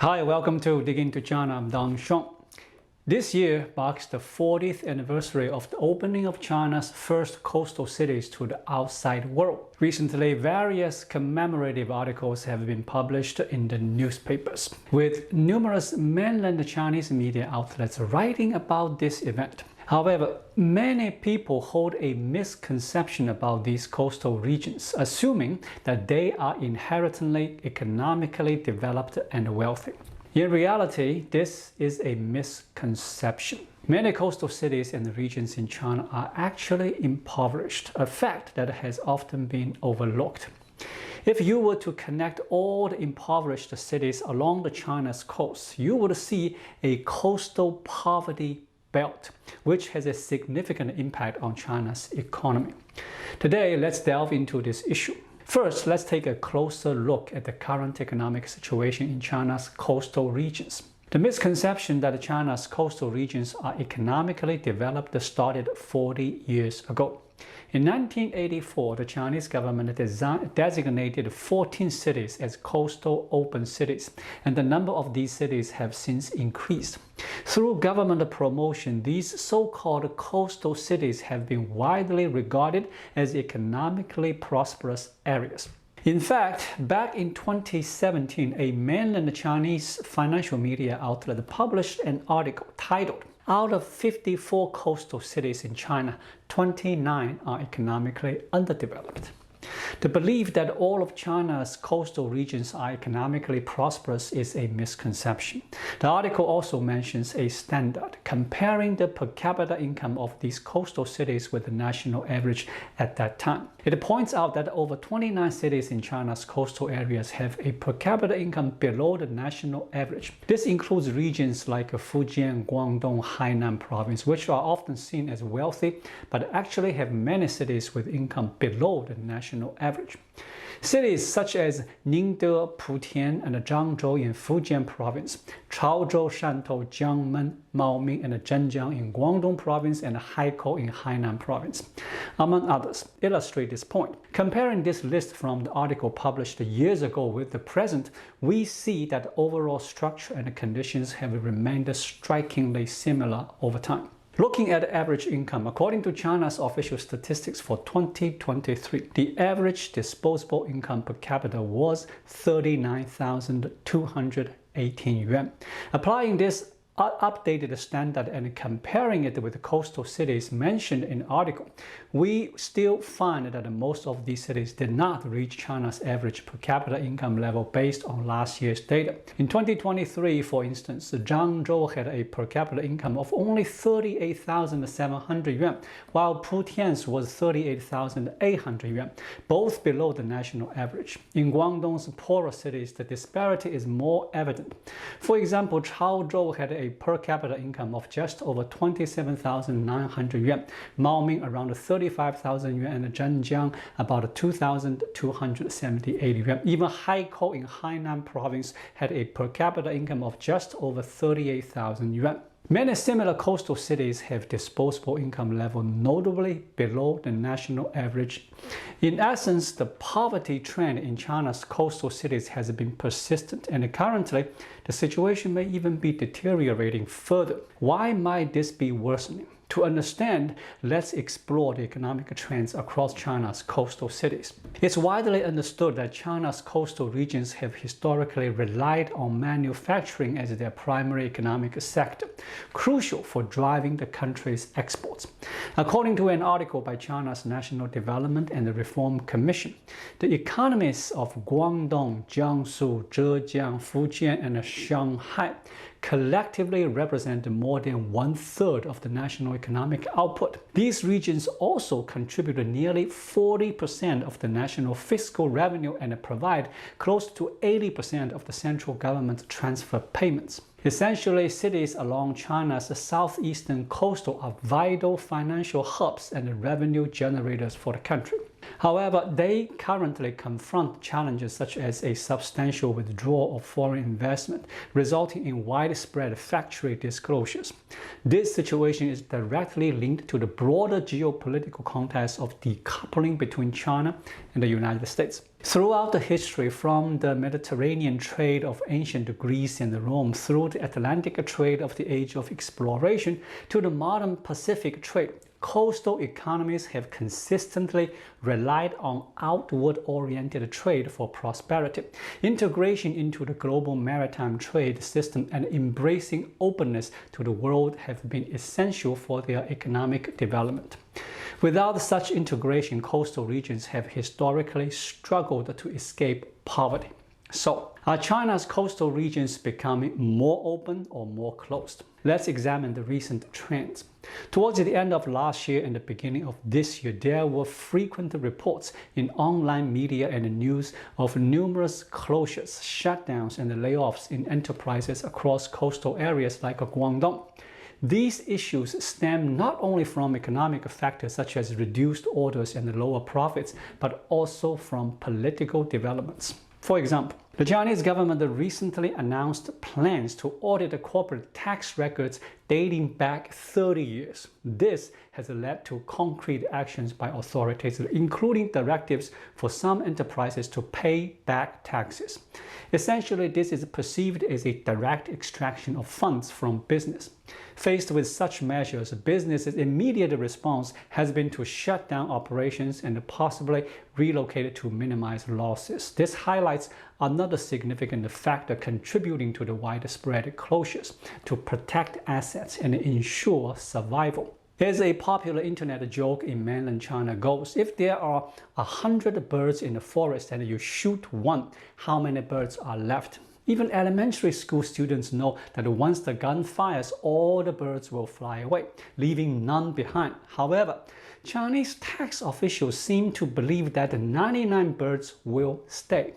Hi, welcome to Dig Into China. I'm Zhangzhou. This year marks the 40th anniversary of the opening of China's first coastal cities to the outside world. Recently, various commemorative articles have been published in the newspapers, with numerous mainland Chinese media outlets writing about this event. However, many people hold a misconception about these coastal regions, assuming that they are inherently economically developed and wealthy. In reality, this is a misconception. Many coastal cities and regions in China are actually impoverished, a fact that has often been overlooked. If you were to connect all the impoverished cities along the China's coast, you would see a coastal poverty belt, which has a significant impact on China's economy. Today, let's delve into this issue. First, let's take a closer look at the current economic situation in China's coastal regions. The misconception that China's coastal regions are economically developed started 40 years ago. In 1984, the Chinese government designated 14 cities as coastal open cities, and the number of these cities have since increased. Through government promotion, these so-called coastal cities have been widely regarded as economically prosperous areas. In fact, back in 2017, a mainland Chinese financial media outlet published an article titled, "Out of 54 coastal cities in China, 29 are economically underdeveloped." The belief that all of China's coastal regions are economically prosperous is a misconception. The article also mentions a standard comparing the per capita income of these coastal cities with the national average at that time. It points out that over 29 cities in China's coastal areas have a per capita income below the national average. This includes regions like Fujian, Guangdong, Hainan province, which are often seen as wealthy, but actually have many cities with income below the national average. Cities such as Ningde, Putian, and Zhangzhou in Fujian province, Chaozhou, Shantou, Jiangmen, Maoming, and Zhanjiang in Guangdong province, and Haikou in Hainan province, among others, illustrate this point. Comparing this list from the article published years ago with the present, we see that overall structure and conditions have remained strikingly similar over time. Looking at average income, according to China's official statistics for 2023, the average disposable income per capita was 39,218 yuan. Applying this updated standard and comparing it with the coastal cities mentioned in the article, we still find that most of these cities did not reach China's average per capita income level based on last year's data. In 2023, for instance, Zhangzhou had a per capita income of only 38,700 yuan, while Putian's was 38,800 yuan, both below the national average. In Guangdong's poorer cities, the disparity is more evident. For example, Chaozhou had a per capita income of just over 27,900 yuan, Maoming around 35,000 yuan, and Zhanjiang about 2,278 yuan. Even Haikou in Hainan province had a per capita income of just over 38,000 yuan. Many similar coastal cities have disposable income level notably below the national average. In essence, the poverty trend in China's coastal cities has been persistent, and currently the situation may even be deteriorating further. Why might this be worsening? To understand, let's explore the economic trends across China's coastal cities. It's widely understood that China's coastal regions have historically relied on manufacturing as their primary economic sector, crucial for driving the country's exports. According to an article by China's National Development and Reform Commission, the economies of Guangdong, Jiangsu, Zhejiang, Fujian, and Shanghai collectively represent more than 1/3 of the national economic output. These regions also contribute nearly 40% of the national fiscal revenue and provide close to 80% of the central government transfer payments. Essentially, cities along China's southeastern coastal are vital financial hubs and revenue generators for the country. However, they currently confront challenges such as a substantial withdrawal of foreign investment, resulting in widespread factory disclosures. This situation is directly linked to the broader geopolitical context of decoupling between China and the United States. Throughout the history, from the Mediterranean trade of ancient Greece and Rome through the Atlantic trade of the age of exploration to the modern Pacific trade, coastal economies have consistently relied on outward-oriented trade for prosperity. Integration into the global maritime trade system and embracing openness to the world have been essential for their economic development. Without such integration, coastal regions have historically struggled to escape poverty. So, are China's coastal regions becoming more open or more closed? Let's examine the recent trends. Towards the end of last year and the beginning of this year, there were frequent reports in online media and news of numerous closures, shutdowns, and layoffs in enterprises across coastal areas like Guangdong. These issues stem not only from economic factors such as reduced orders and lower profits, but also from political developments. For example, the Chinese government recently announced plans to audit the corporate tax records dating back 30 years. This has led to concrete actions by authorities, including directives for some enterprises to pay back taxes. Essentially, this is perceived as a direct extraction of funds from business. Faced with such measures, business's immediate response has been to shut down operations and possibly relocate to minimize losses. This highlights another significant factor contributing to the widespread closures: to protect assets and ensure survival. As a popular internet joke in mainland China goes, if there are 100 birds in the forest and you shoot one, how many birds are left? Even elementary school students know that once the gun fires, all the birds will fly away, leaving none behind. However, Chinese tax officials seem to believe that 99 birds will stay.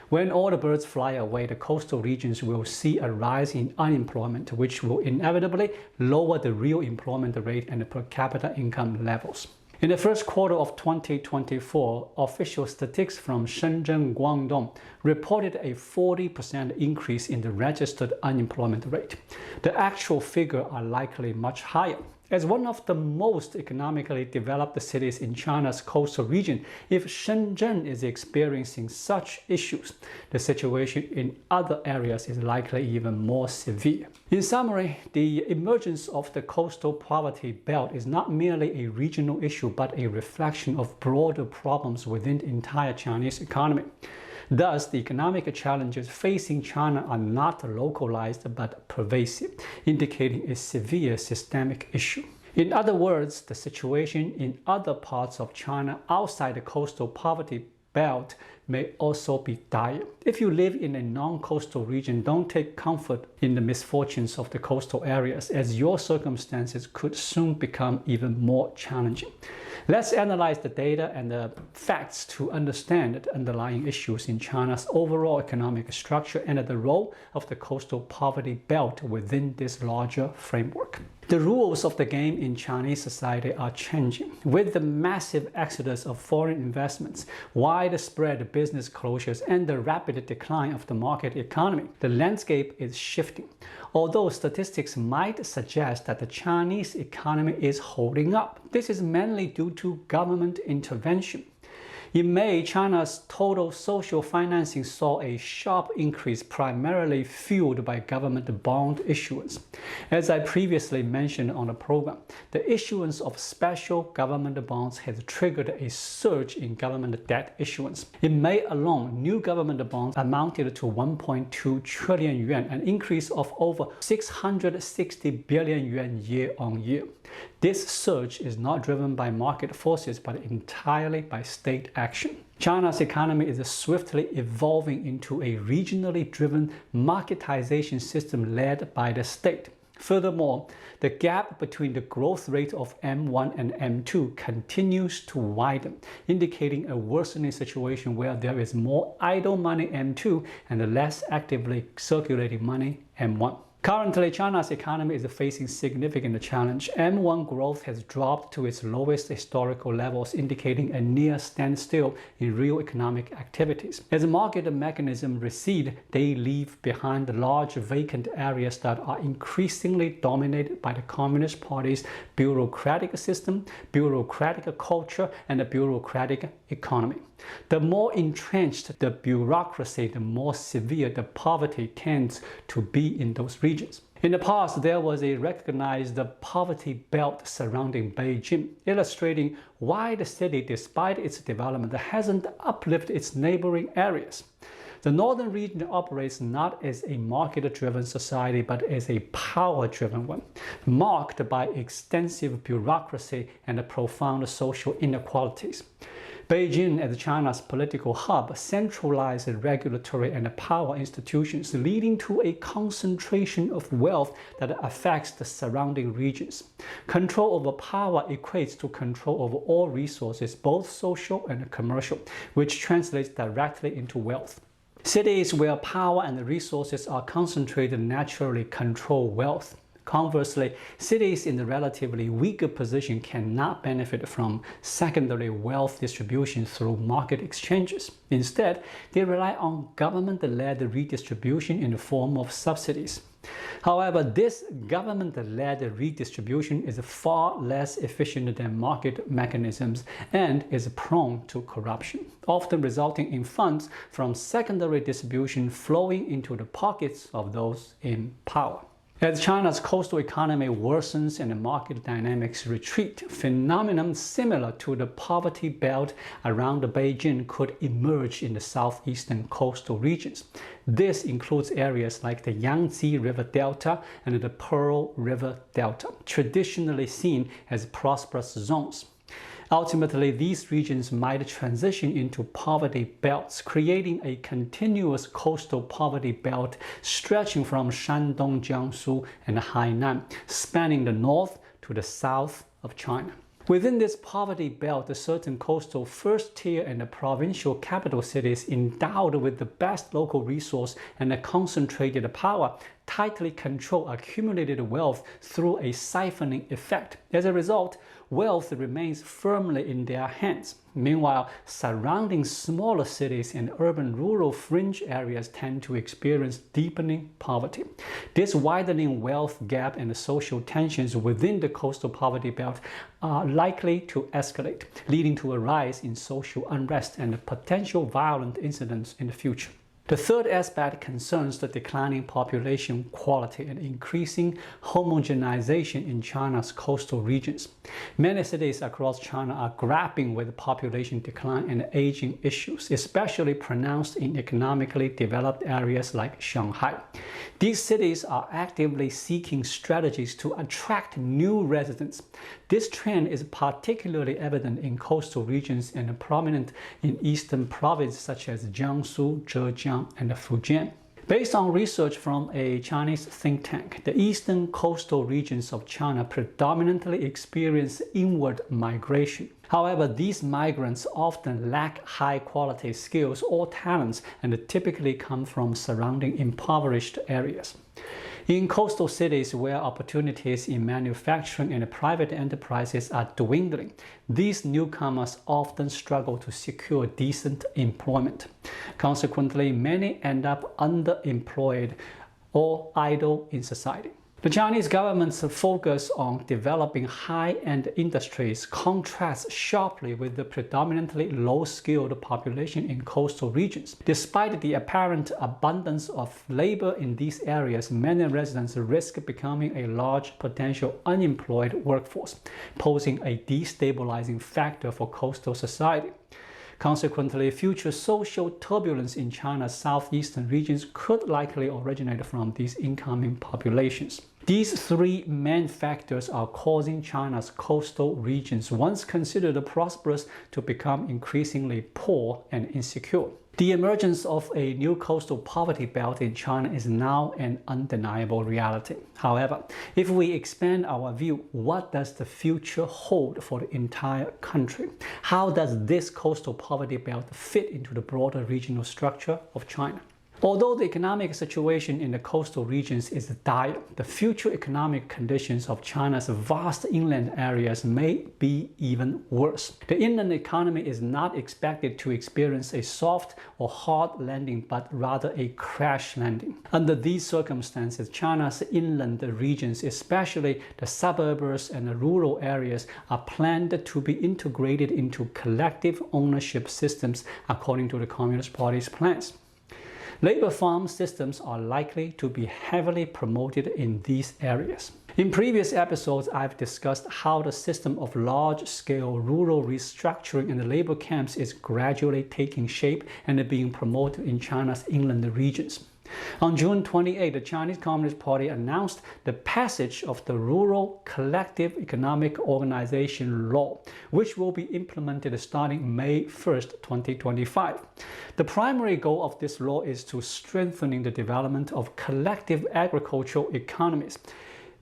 When all the birds fly away, the coastal regions will see a rise in unemployment, which will inevitably lower the real employment rate and the per capita income levels. In the first quarter of 2024, official statistics from Shenzhen, Guangdong reported a 40% increase in the registered unemployment rate. The actual figures are likely much higher. As one of the most economically developed cities in China's coastal region, if Shenzhen is experiencing such issues, the situation in other areas is likely even more severe. In summary, the emergence of the coastal poverty belt is not merely a regional issue, but a reflection of broader problems within the entire Chinese economy. Thus, the economic challenges facing China are not localized but pervasive, indicating a severe systemic issue. In other words, the situation in other parts of China outside the coastal poverty belt may also be dire. If you live in a non-coastal region, don't take comfort in the misfortunes of the coastal areas, as your circumstances could soon become even more challenging. Let's analyze the data and the facts to understand the underlying issues in China's overall economic structure and the role of the coastal poverty belt within this larger framework. The rules of the game in Chinese society are changing. With the massive exodus of foreign investments, widespread business closures, and the rapid decline of the market economy, the landscape is shifting. Although statistics might suggest that the Chinese economy is holding up, this is mainly due to government intervention. In May, China's total social financing saw a sharp increase, primarily fueled by government bond issuance. As I previously mentioned on the program, the issuance of special government bonds has triggered a surge in government debt issuance. In May alone, new government bonds amounted to 1.2 trillion yuan, an increase of over 660 billion yuan year on year. This surge is not driven by market forces, but entirely by state action. China's economy is swiftly evolving into a regionally driven marketization system led by the state. Furthermore, the gap between the growth rate of M1 and M2 continues to widen, indicating a worsening situation where there is more idle money M2 and less actively circulating money M1. Currently, China's economy is facing significant challenge. M1 growth has dropped to its lowest historical levels, indicating a near standstill in real economic activities. As market mechanisms recede, they leave behind large vacant areas that are increasingly dominated by the Communist Party's bureaucratic system, bureaucratic culture, and a bureaucratic economy. The more entrenched the bureaucracy, the more severe the poverty tends to be in those regions. In the past, there was a recognized poverty belt surrounding Beijing, illustrating why the city, despite its development, hasn't uplifted its neighboring areas. The northern region operates not as a market-driven society, but as a power-driven one, marked by extensive bureaucracy and profound social inequalities. Beijing, as China's political hub, centralized regulatory and power institutions, leading to a concentration of wealth that affects the surrounding regions. Control over power equates to control over all resources, both social and commercial, which translates directly into wealth. Cities where power and resources are concentrated naturally control wealth. Conversely, cities in a relatively weaker position cannot benefit from secondary wealth distribution through market exchanges. Instead, they rely on government-led redistribution in the form of subsidies. However, this government-led redistribution is far less efficient than market mechanisms and is prone to corruption, often resulting in funds from secondary distribution flowing into the pockets of those in power. As China's coastal economy worsens and the market dynamics retreat, phenomena similar to the poverty belt around Beijing could emerge in the southeastern coastal regions. This includes areas like the Yangtze River Delta and the Pearl River Delta, traditionally seen as prosperous zones. Ultimately, these regions might transition into poverty belts, creating a continuous coastal poverty belt stretching from Shandong, Jiangsu, and Hainan, spanning the north to the south of China. Within this poverty belt, certain coastal first-tier and provincial capital cities endowed with the best local resource and a concentrated power tightly control accumulated wealth through a siphoning effect. As a result, wealth remains firmly in their hands. Meanwhile, surrounding smaller cities and urban rural fringe areas tend to experience deepening poverty. This widening wealth gap and the social tensions within the coastal poverty belt are likely to escalate, leading to a rise in social unrest and potential violent incidents in the future. The third aspect concerns the declining population quality and increasing homogenization in China's coastal regions. Many cities across China are grappling with population decline and aging issues, especially pronounced in economically developed areas like Shanghai. These cities are actively seeking strategies to attract new residents. This trend is particularly evident in coastal regions and prominent in eastern provinces such as Jiangsu, Zhejiang, and Fujian. Based on research from a Chinese think tank, the eastern coastal regions of China predominantly experience inward migration. However, these migrants often lack high-quality skills or talents and typically come from surrounding impoverished areas. In coastal cities where opportunities in manufacturing and private enterprises are dwindling, these newcomers often struggle to secure decent employment. Consequently, many end up underemployed or idle in society. The Chinese government's focus on developing high-end industries contrasts sharply with the predominantly low-skilled population in coastal regions. Despite the apparent abundance of labor in these areas, many residents risk becoming a large potential unemployed workforce, posing a destabilizing factor for coastal society. Consequently, future social turbulence in China's southeastern regions could likely originate from these incoming populations. These three main factors are causing China's coastal regions, once considered prosperous, to become increasingly poor and insecure. The emergence of a new coastal poverty belt in China is now an undeniable reality. However, if we expand our view, what does the future hold for the entire country? How does this coastal poverty belt fit into the broader regional structure of China? Although the economic situation in the coastal regions is dire, the future economic conditions of China's vast inland areas may be even worse. The inland economy is not expected to experience a soft or hard landing, but rather a crash landing. Under these circumstances, China's inland regions, especially the suburbs and the rural areas, are planned to be integrated into collective ownership systems according to the Communist Party's plans. Labor farm systems are likely to be heavily promoted in these areas. In previous episodes, I've discussed how the system of large-scale rural restructuring in the labor camps is gradually taking shape and being promoted in China's inland regions. On June 28, the Chinese Communist Party announced the passage of the Rural Collective Economic Organization Law, which will be implemented starting May 1, 2025. The primary goal of this law is to strengthen the development of collective agricultural economies,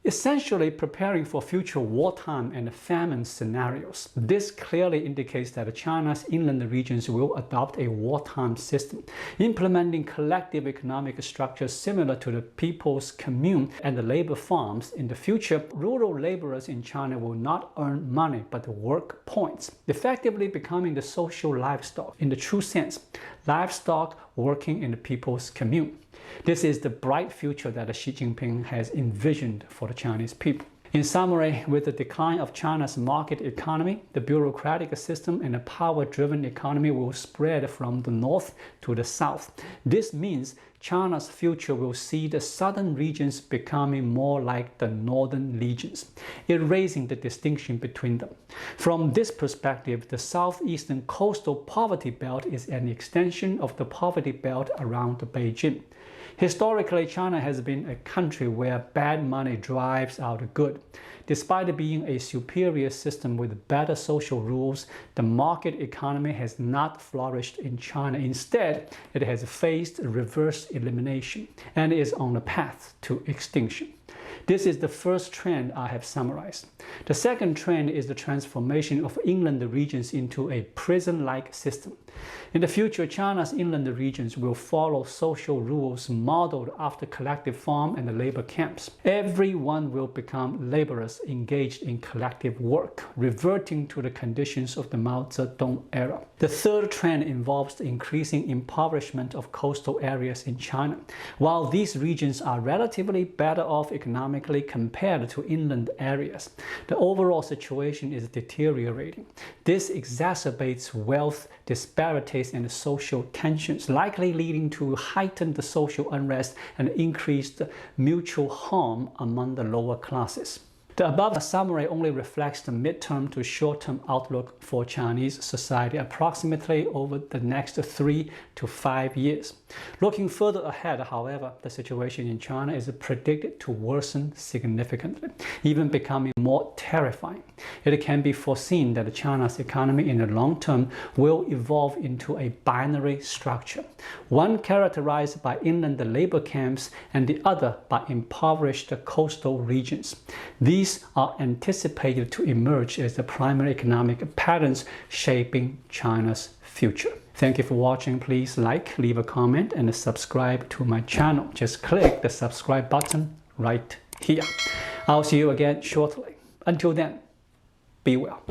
essentially preparing for future wartime and famine scenarios. This clearly indicates that China's inland regions will adopt a wartime system, implementing collective economic structures similar to the people's commune and the labor farms. In the future, rural laborers in China will not earn money but work points, effectively becoming the social livestock in the true sense, livestock working in the people's commune. This is the bright future that Xi Jinping has envisioned for the Chinese people. In summary, with the decline of China's market economy, the bureaucratic system and the power-driven economy will spread from the north to the south. This means China's future will see the southern regions becoming more like the northern regions, erasing the distinction between them. From this perspective, the southeastern coastal poverty belt is an extension of the poverty belt around Beijing. Historically, China has been a country where bad money drives out good. Despite being a superior system with better social rules, the market economy has not flourished in China. Instead, it has faced reverse elimination and is on a path to extinction. This is the first trend I have summarized. The second trend is the transformation of inland regions into a prison-like system. In the future, China's inland regions will follow social rules modeled after collective farm and labor camps. Everyone will become laborers engaged in collective work, reverting to the conditions of the Mao Zedong era. The third trend involves the increasing impoverishment of coastal areas in China. While these regions are relatively better off economically compared to inland areas, the overall situation is deteriorating. This exacerbates wealth disparities and social tensions, likely leading to heightened social unrest and increased mutual harm among the lower classes. The above summary only reflects the midterm to short-term outlook for Chinese society, approximately over the next 3 to 5 years. Looking further ahead, however, the situation in China is predicted to worsen significantly, even becoming more terrifying. It can be foreseen that China's economy in the long term will evolve into a binary structure, one characterized by inland labor camps and the other by impoverished coastal regions. These are anticipated to emerge as the primary economic patterns shaping China's future. Thank you for watching. Please like, leave a comment, and subscribe to my channel. Just click the subscribe button right here. I'll see you again shortly. Until then, be well.